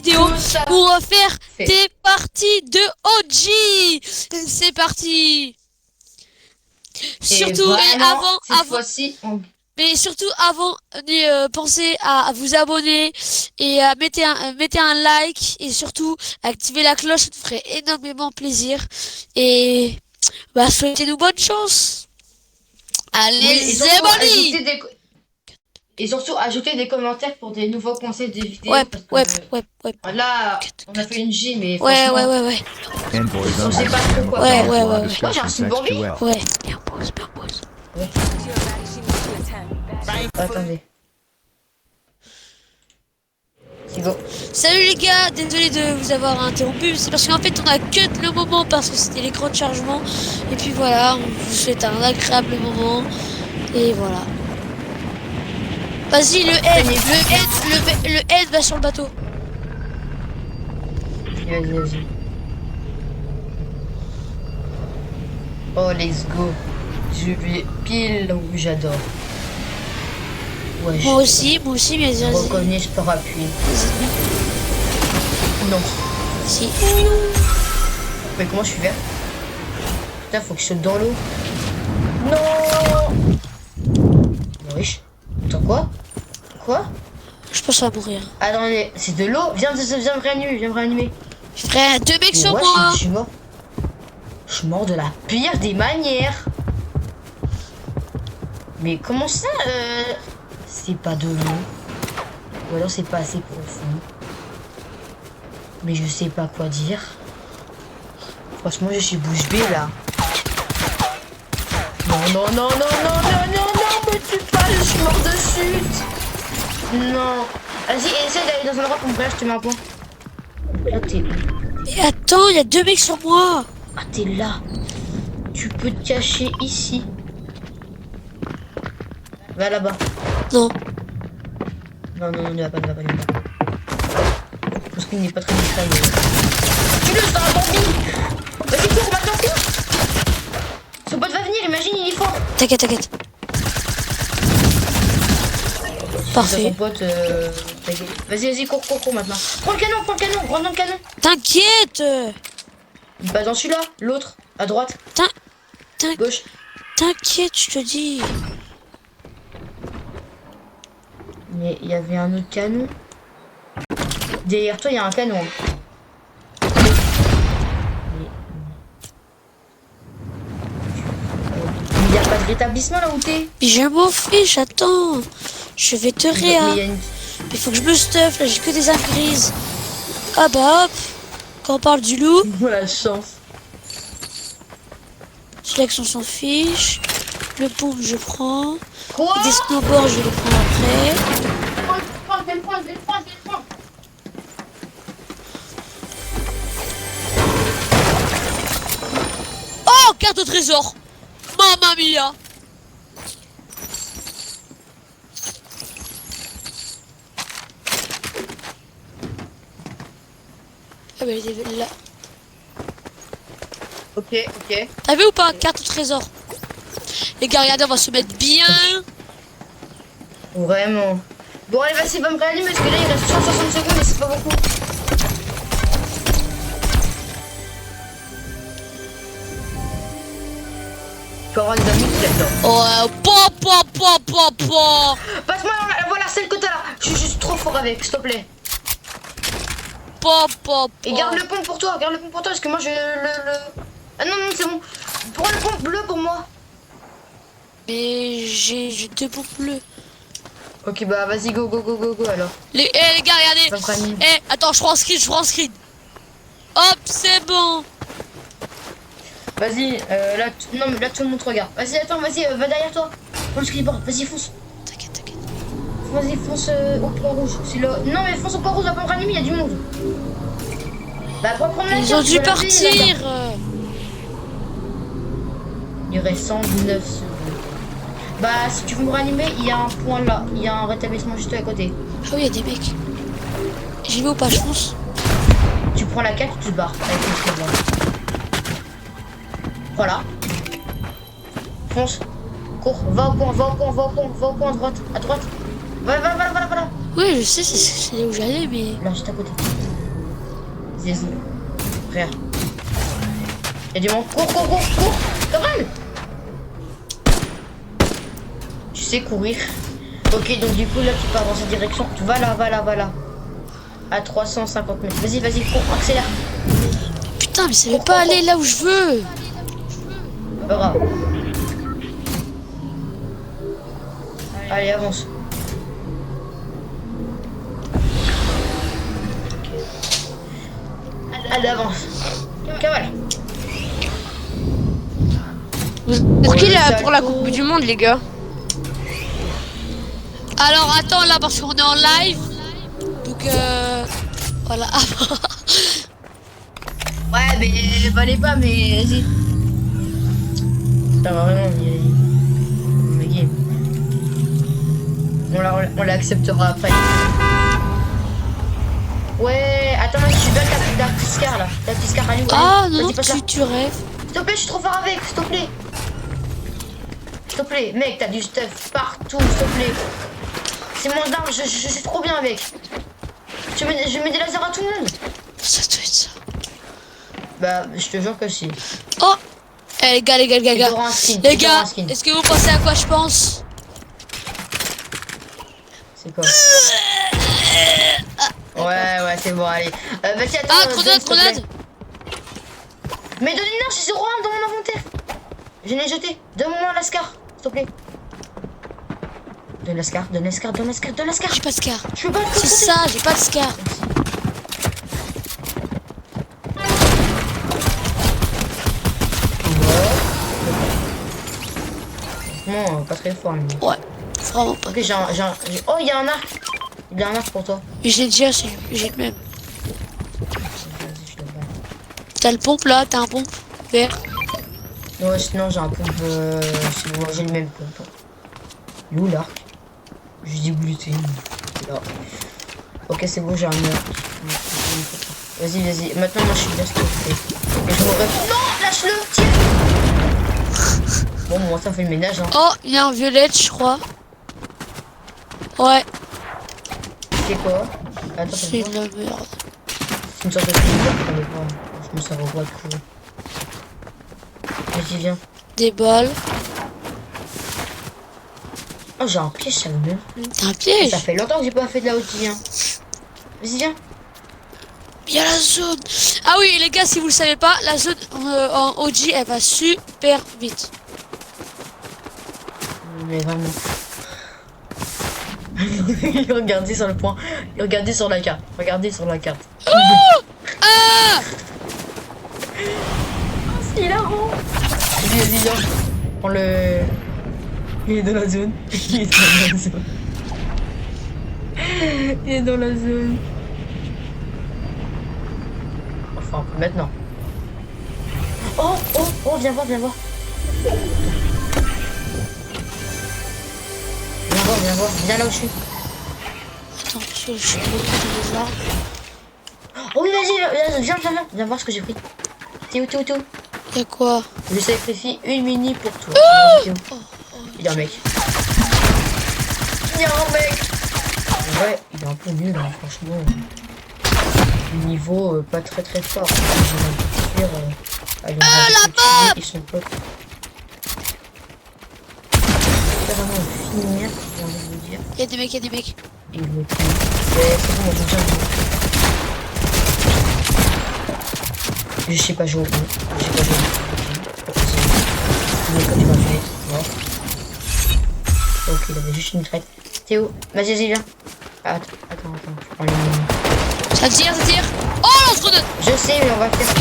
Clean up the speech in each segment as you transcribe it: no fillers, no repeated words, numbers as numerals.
vidéo pour faire des parties de OG. C'est parti. Surtout et avant. Mais surtout avant, pensez à vous abonner et à mettez un like et surtout activez la cloche, ça nous ferait énormément plaisir. Et bah souhaitez-nous bonne chance. Allez, c'est bon. Et surtout ajouter des commentaires pour des nouveaux concepts de vidéos. Ouais. Là, on a fait une G, mais ouais. On sait pas trop quoi. Ouais. Moi j'ai un Symborg. Ouais. Et on pause. Ouais. Attendez. C'est go. Salut les gars, désolé de vous avoir interrompu, c'est parce qu'en fait on a cut le moment parce que c'était l'écran de chargement. Et puis voilà, on vous souhaite un agréable moment. Et voilà. Vas-y, le head va sur le bateau. Vas-y. Oh, let's go. Je vais pile où j'adore. Ouais, moi aussi, mais je reconnais, je peux appuyer. Non. Si. Mais comment je suis vert? Putain, faut que je saute dans l'eau. Non. Wesh. Attends, quoi? Je pense à mourir. Attendez, c'est de l'eau. Viens me réanimer. Je ferai 2 mecs sur moi. Je suis mort. Je suis mort de la pire des manières. Mais comment ça c'est pas de l'eau. Ou alors c'est pas assez profond. Mais je sais pas quoi dire. Franchement, je suis bouche bée là. Non, me tue pas, je suis mort de chute. Non. Vas-y, essaie d'aller dans un endroit pour me je te mets un point. Là, t'es où? Mais attends, il y a 2 mecs sur moi. Ah, t'es là. Tu peux te cacher ici. Va là-bas. Non. Ne va pas. Parce qu'il n'est pas très discret. Tu le sens, Bambi. Vas-y, cours, maintenant, cours. Son pote va venir, imagine, il est fort. T'inquiète. Parfait. Son pote, vas-y, cours maintenant. Prends le canon, rentre dans le canon. T'inquiète. Pas dans celui-là, l'autre, à droite. Gauche. T'inquiète, je te dis. Mais il y avait un autre canon. Derrière toi, il y a un canon. Il n'y a pas de rétablissement là où t'es. Mais je m'en fiche, attends. Je vais te réa. Il faut que je me stuff, là j'ai que des armes grises. Ah bah hop. Quand on parle du loup. Oh la chance. Sélection s'en fiche. Le pompe je prends. Quoi? Des snowboards je les prends après. Je vais le prendre. Oh, carte au trésor. Mamma mia. Ah bah elle était là. Ok. T'as vu ou pas, carte au trésor? Les gars, regardez, on va se mettre bien. Vraiment. Bon allez, vas-y, va me réanimer parce que là il reste 160 secondes et c'est pas beaucoup. Tu peux avoir des amis qui t'adorent. Oh, pa. Passe-moi voilà celle que t'as là. Je suis juste trop fort avec, s'il te plaît. Pa. Et garde le pont pour toi, parce que moi je Ah non, c'est bon. Prends le pont bleu pour moi. Mais j'ai 2 pompes bleues. Ok, bah vas-y, go alors. Les gars, regardez. Attends, je prends un screen. Hop, c'est bon. Vas-y, là tout le monde te regarde. Vas-y, attends, va derrière toi. Prends le skateboard, vas-y, fonce. T'inquiète. Vas-y, fonce au point rouge. C'est là. Non, mais fonce au point rouge, va pas me ranimer, il y a du monde. Bah, pour prendre la Ils carte, ont dû partir. Il reste 119 secondes. Bah, si tu veux me ranimer, il y a un point là. Il y a un rétablissement juste à côté. Ah oui, il y a des mecs. J'y vais ou pas, je pense. Tu prends la carte, tu te barres avec le skateboard. Voilà. Fonce. Cours. Va au point à droite. À droite. Voilà. Oui, je sais, c'est là où j'allais, mais... Là, juste à côté. Frère. Y'a du monde. Cours, cours, cours, cours. Cabrel. Tu sais courir. Ok, donc du coup, là, tu pars dans cette direction. Va là, va là, va là. À 350 mètres. Vas-y, vas-y, cours, accélère. Putain, mais ça veut pas aller là où je veux. Pas grave. Allez, avance. Allez, avance. Cavale. Vous êtes qui là pour la Coupe du Monde, les gars? Alors attends là parce qu'on est en live. Donc voilà. Ouais, mais fallait pas, mais vas-y. Ça va vraiment, mais game. On l'acceptera après. Ouais, attends, je donne ta petite car là. Ta petite car, allez. Ah non, vas-y, passe là. tu rêves. S'il te plaît, je suis trop fort avec, s'il te plaît. S'il te plaît, mec, t'as du stuff partout, s'il te plaît. C'est mon arme, je suis trop bien avec. Je mets des lasers à tout le monde. Ça doit être ça. Bah, je te jure que si. Oh eh, les gars, les gars, skin. est-ce que vous pensez à quoi je pense? C'est quoi? Ouais, c'est bon, allez. Vas-y, attends. Ah, grenade. Mais donne une arme, j'ai 0 arme dans mon inventaire. Je l'ai jeté. Donne-moi un lascar, s'il te plaît. Donne lascar. J'ai pas de scar. Je peux pas le C'est ça, j'ai pas de scar. Non, pas très fort. Lui. Ouais, vraiment pas. Ok, oh, il y a un arc. Il y a un arc pour toi. Mais j'ai déjà, j'ai le même. T'as le pompe là, t'as un pompe vert. Ouais, sinon j'ai un pompe. C'est bon, j'ai le même pompe. Il est où l'arc? J'ai dit bluté. Là. Ok, c'est bon, j'ai un arc. Vas-y. Maintenant, moi je suis bien stocké. Et je me rêve. Non, lâche-le, tiens. Bon, moi ça fait le ménage. Hein. Oh, il y a un violette, je crois. Ouais. C'est quoi? Attends, C'est de la merde. C'est une sorte de filière, je me sers au bois de couler. Vas-y, viens. Des balles. Oh, j'ai un piège, ça me met. T'as un piège. Ça fait longtemps que j'ai pas fait de la OG. Hein. Vas-y, viens. Il y a la zone. Ah oui, les gars, si vous le savez pas, la zone en OG, elle va super vite. Mais vraiment. Regardez sur le point. Regardez sur la carte. Regardez sur la carte. Oh ah C'est hilarant. Vas-y, viens. Prends le... Il est dans la zone. Il est dans la zone. Il est dans la zone. Enfin, maintenant. Oh, viens voir. Viens voir. Viens là où je suis. Attends, je suis bloqué dans les arbres. Oh oui, vas-y, viens voir ce que j'ai pris. T'es où? Y'a quoi? Je sacrifie une mini pour toi. Il y a un mec. Ouais, il est un peu nul, hein, franchement. Niveau pas très fort. Allez, la ils sont potes. C'est vraiment finir, j'ai envie de vous dire. Y'a des mecs. Et le truc. Ouais, c'est bon, j'ai déjà vu. Je sais pas jouer au jeu. Mais quand tu vas jouer, ouais. Ok, il avait juste une traite. T'es où? Vas-y, viens. Attends. Je prends les mines. Ça tire. Oh, lance-grenade. Je sais, mais on va faire.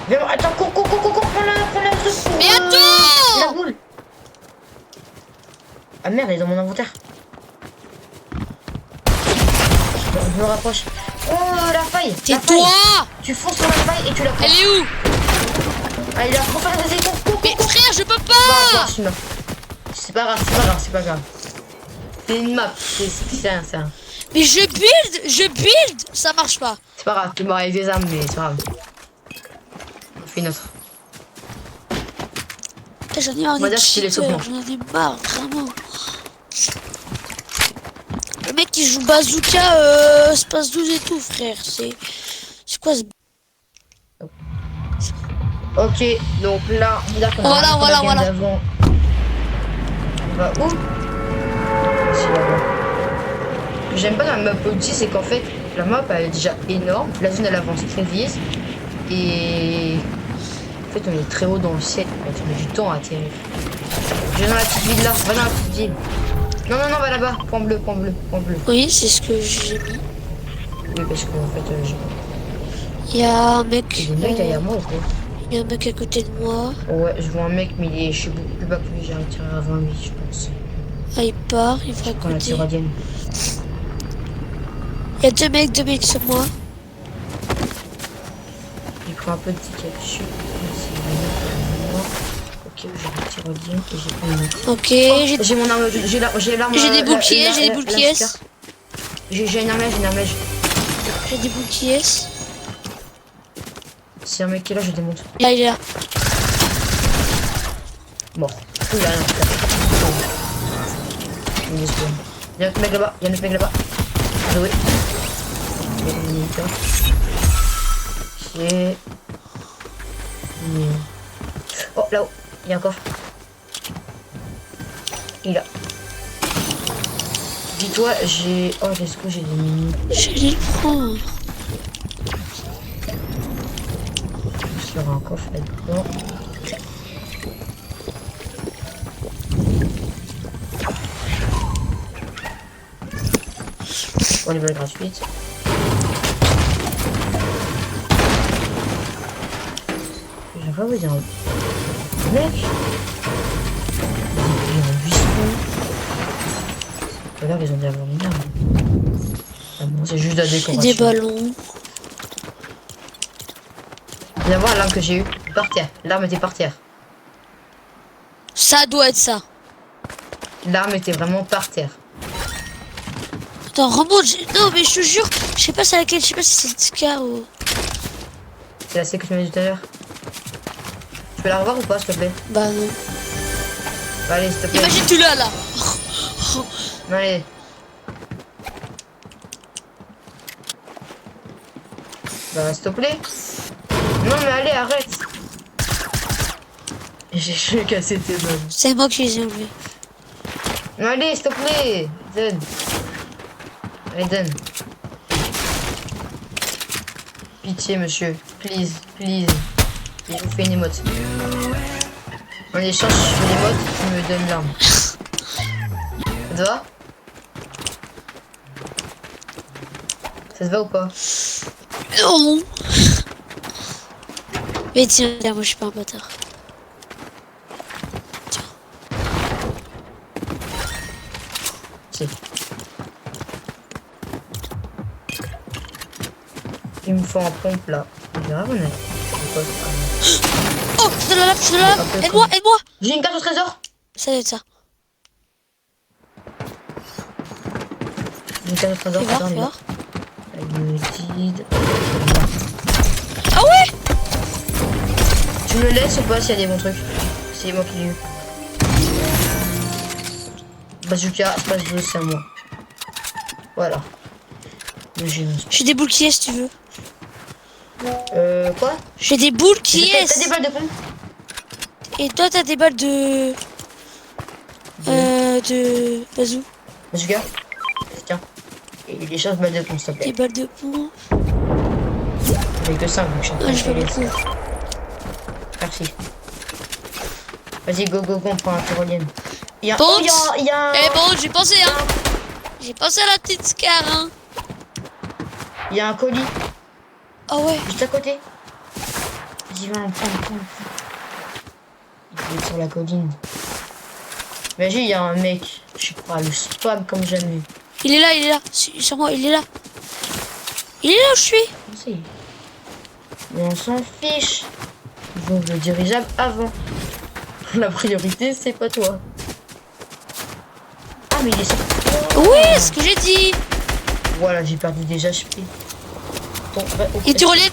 Viens, attends, cours, prends la truc. Mais attends. La boule. Ah merde, elle est dans mon inventaire. Je me rapproche. Oh, la faille. Tais-toi. Tu fonces sur la faille et tu la prends. Elle est où? Ah, il a trop fait, vas-y, cours. Mais frère, je peux Bah, pas. tu meurs. C'est pas grave. C'est une map, c'est un. Mais je build. Ça marche pas. C'est pas grave, tu meurs avec des armes, mais c'est pas grave. On fait une autre. J'en ai marre On va des dire que c'est les cheaters, saupements. j'en ai marre, vraiment. Le mec qui joue bazooka, space 12 et tout, frère, quoi ce... Ok, donc là, on a Voilà. d'avant. On va où? C'est là-bas. Ce que j'aime pas dans la map aussi, c'est qu'en fait, la map elle est déjà énorme. La zone elle avance très vite. Et en fait, on est très haut dans le ciel. On met du temps à atterrir. Je vais dans la petite ville là. Va dans la petite ville. Non, va là-bas. Point bleu. Oui, c'est ce que j'ai mis. Oui, parce qu'en fait, j'ai... Il y a un mec... Il y a des mecs derrière moi ou quoi? Il y a un mec à côté de moi. Ouais, je vois un mec, mais je suis beaucoup plus bas que lui. J'ai retiré avant lui, je pense. Ah, il part, il va à Quand la côté. tyrolienne. Il y a deux mecs sur moi. J'ai pris un peu de ticket dessus. Ok, j'ai la tyrolienne et j'ai pris une autre. Ok, J'ai mon arme, j'ai l'arme. J'ai des boucliers, J'ai une armège. J'ai des boucliers. Si un mec qui est là, je démonte. Là, il est là. Mort. Ouh, il y a rien. Il y a un autre mec là-bas. Joué. J'ai... Oh, là-haut. Il y a un coffre. Il est là. Dis-toi, j'ai... Oh, est-ce que j'ai des mini? J'allais le prendre. Sur un coffre là-dedans. Oh, les balles gratuites. J'ai pas vu un mec. Il y a un buisson. Tout à l'heure, ils ont dû avoir une arme. Ah bon, c'est juste la décoration. Des ballons. Viens voir l'arme que j'ai eue. Par terre. L'arme était par terre. Ça doit être ça. L'arme était vraiment par terre. Attends, remonte. Non, mais je te jure, je sais pas c'est laquelle. Je sais pas si c'est le Scar ou... C'est la celle que tu m'as dit tout à l'heure. Tu peux la revoir ou pas, s'il te plaît? Bah non. Bah, allez, s'il te plaît. Imagine tu l'as là. Non, allez. Bah, s'il te plaît. Non, mais allez, arrête. J'ai cassé tes bonnes. C'est moi qui les ai enlevés. Non, allez, s'il te plaît. Donne. Allez, donne. Pitié, monsieur. Please. Et je vous fais une émote. En échange, je fais l'émote, tu me donnes l'arme. Ça te va? Ça te va ou pas? Non. Mais tiens, moi je suis pas un bâtard. Si. Il me faut un pompe là. Grave, on est. Oh, je suis là. Aide-moi. J'ai une carte au trésor. Ça doit être ça. J'ai une carte au trésor. Fais Attends, voir. elle me dit. Ah ouais. Tu me laisses ou pas s'il y a des bons trucs? C'est moi qui l'ai eu. Bazooka, espace 12, c'est à moi. Voilà. J'ai des boucliers si tu veux. Quoi? J'ai des boucliers. T'as des balles de pompe? Et toi t'as des balles de... de bazou. Bazooka? Tiens. Et les choses balles de pompe, s'il te plaît. Des balles de pompe. Avec que 5, donc je suis en train Ah, de je veux filer. beaucoup. Merci. Vas-y, go, on prend un tyrolienne. Il y a... Pompe. Oh, il y a... Eh bon, j'ai pensé hein. J'ai pensé à la petite Scar hein. Il y a un colis. Ah ouais. Juste à côté. Vas-y, va, on prend. Il est sur la colline. Vas-y, il y a un mec. Je sais pas, le spam comme jamais. Il est là. Sur moi, il est là. Il est là où je suis. Merci. Mais on s'en fiche. Ils ont le dirigeable avant. La priorité, c'est pas toi. Ah, mais il est sorti. Oui, c'est ce que j'ai dit. Voilà, j'ai perdu déjà HP. Bon, bah, ok. Et tu relèves.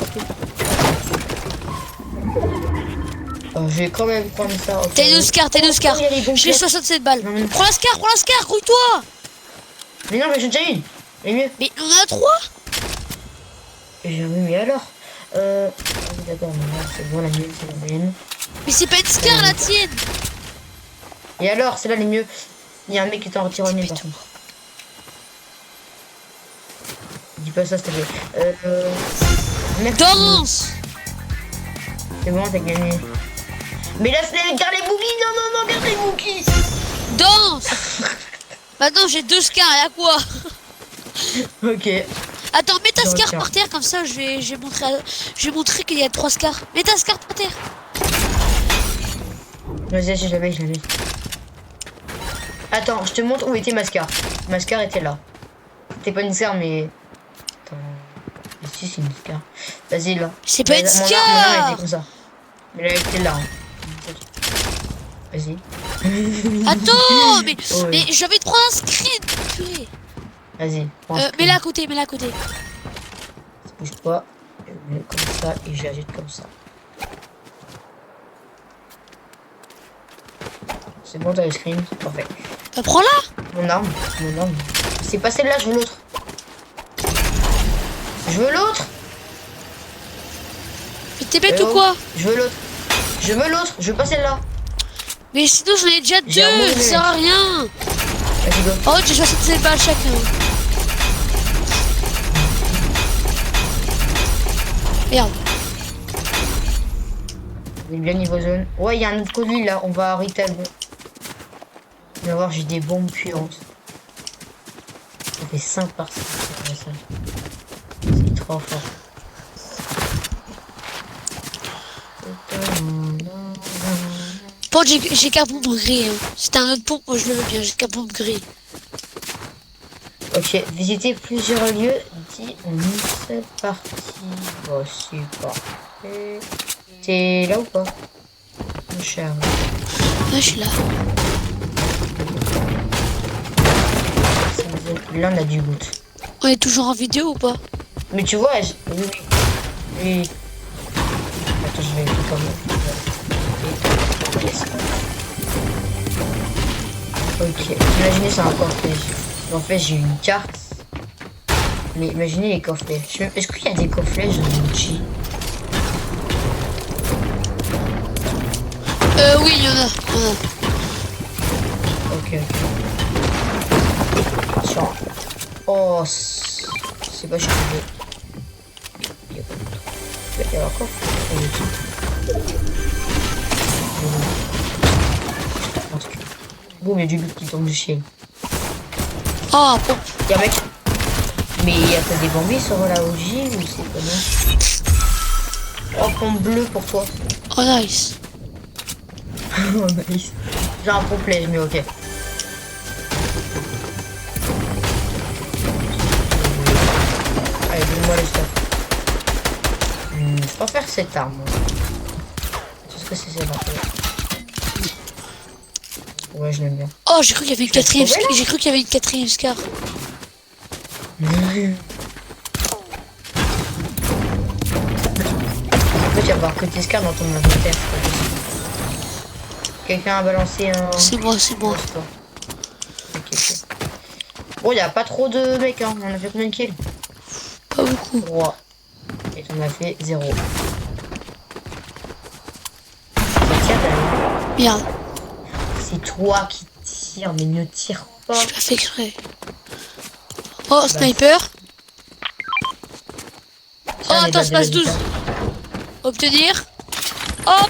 Je vais quand même prendre ça. Okay. T'as 12 Scar. Il y a les bons J'ai pièces. 67 balles. Non, mais... Prends la Scar, grouille-toi. Mais non, mais j'ai déjà une. Mais mieux. Mais on en a 3. Oui, mais alors. D'accord, mais là, c'est bon, la mienne, c'est la mienne. Mais c'est pas une scar la tienne. Et alors, c'est là les mieux. Il y a un mec qui est en tironnée par contre. Dis pas ça, s'il te plaît. Merci. Danse. C'est bon, t'as gagné. Mais là, garde les boogies. Non, garde les boogies. Danse. Maintenant j'ai 2 scars, et à quoi? Ok. Attends, mets ta Je scar retiens. par terre, comme ça je vais montrer qu'il y a 3 scars. Mets ta scar par terre. Vas-y, je l'avais. Attends, je te montre où était ma scar. Ma scar était là. C'était pas une scar, mais... Attends... Ici, c'est une scar. Vas-y, là. C'est pas une Mon arme scar. était comme ça. Mais là, elle était là. Hein. Vas-y. Attends, mais, Oh, oui. mais j'avais 3 screens. Purée. Vas-y. Mets-la à côté, mets-la à côté. Ça bouge pas. Je mets comme ça et je l'agite comme ça. C'est bon, t'as le screen. Parfait. Prends-la. Mon arme. C'est pas celle-là, je veux l'autre. Je veux l'autre. Mais t'es bête Eh ou oh. quoi? Je veux l'autre. Je veux pas celle-là. Mais sinon j'en ai déjà J'ai un 2, mauvais ça sert à rien. Vas-y, go. Oh, j'ai 67 balles chacun. Merde. On est bien niveau zone. Ouais, il y a un autre colis là. On va arrêter. On va voir, j'ai des bombes puantes. Ça fait 5 par 5. C'est trop fort. Bon, j'ai qu'un pompe gris. Hein. C'était un autre pompe, moi je le veux bien, j'ai qu'un pompe gris. Ok, visiter plusieurs lieux dit en une seule partie. Bon, super. T'es là ou pas? Mon cher. Ouais, je suis là. Là, on a du goût. On est toujours en vidéo ou pas? Mais tu vois, oui. Attends, je vais faire comme ok, imaginez c'est un coffret. En fait, j'ai une carte. Mais imaginez les coffrets. Est-ce qu'il y a des coffrets dans Gucci? Oui, il y en a. Ok. Tiens. Oh, c'est pas cher. Il y a encore. Boum, il y a du but qui tombe du ciel. Oh, pompe. Y'a un mec. Mais il y a pas des bambis sur la OG ou c'est comment? Oh, pompe bleue pour toi. Oh, nice. Oh, nice. J'ai un pompe play, mais ok. Allez, donne-moi le stuff. Je préfère cette arme. Qu'est-ce que c'est ça? Ouais, je l'aime bien. Oh, j'ai cru qu'il y avait une quatrième. trouvé, là J'ai cru qu'il y avait une quatrième scar. En fait, il va y avoir que tes scars dans ton inventaire. Quelqu'un a balancé un... C'est moi, c'est moi. Ok. Bon, il n'y a pas trop de mecs, hein. On a fait combien de kills? Pas beaucoup. 3. Et on a fait 0. Merde, C'est toi qui tires, mais ne tire pas. j'ai pas fait exprès. Oh, sniper. Oh, attends, espace 12. Obtenir. Hop.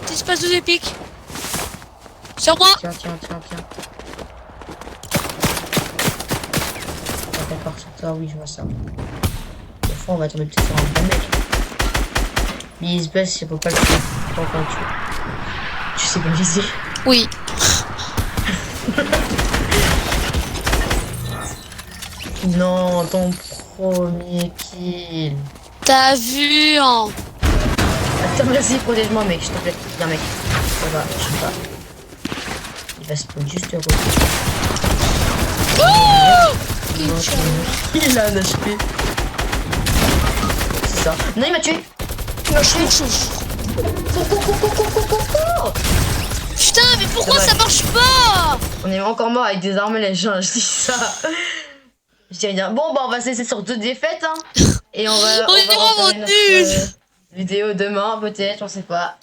Petit espace 12 épique. Sur moi. Tiens. Ah, d'accord, sur toi, oui, je vois ça. Des fois, on va tomber peut-être sur un bon mec. Mais il se baisse, il faut pas le tuer. Faut pas le tuer. Tu sais pas viser. Oui. Non, ton premier kill. T'as vu, hein. Attends, vas-y, protège-moi, mec, s'il te plaît. Viens, mec. Ça va, je sais pas. Il va spawn juste heureux. Il a un HP. C'est ça. Non, il m'a tué. Il m'a tué. Putain, mais pourquoi ça marche pas? On est encore mort avec des armes légères, je dis ça. Je dis rien. Bon, bah, on va se laisser sur 2 défaites, hein. Et on va On est refaire vraiment notre, nuls. vidéo demain, peut-être, on sait pas.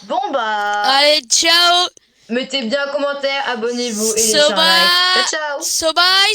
Bon, bah, Allez, ciao. mettez bien un commentaire, abonnez-vous et laissez So un like. bye. Ciao, ciao. So bye.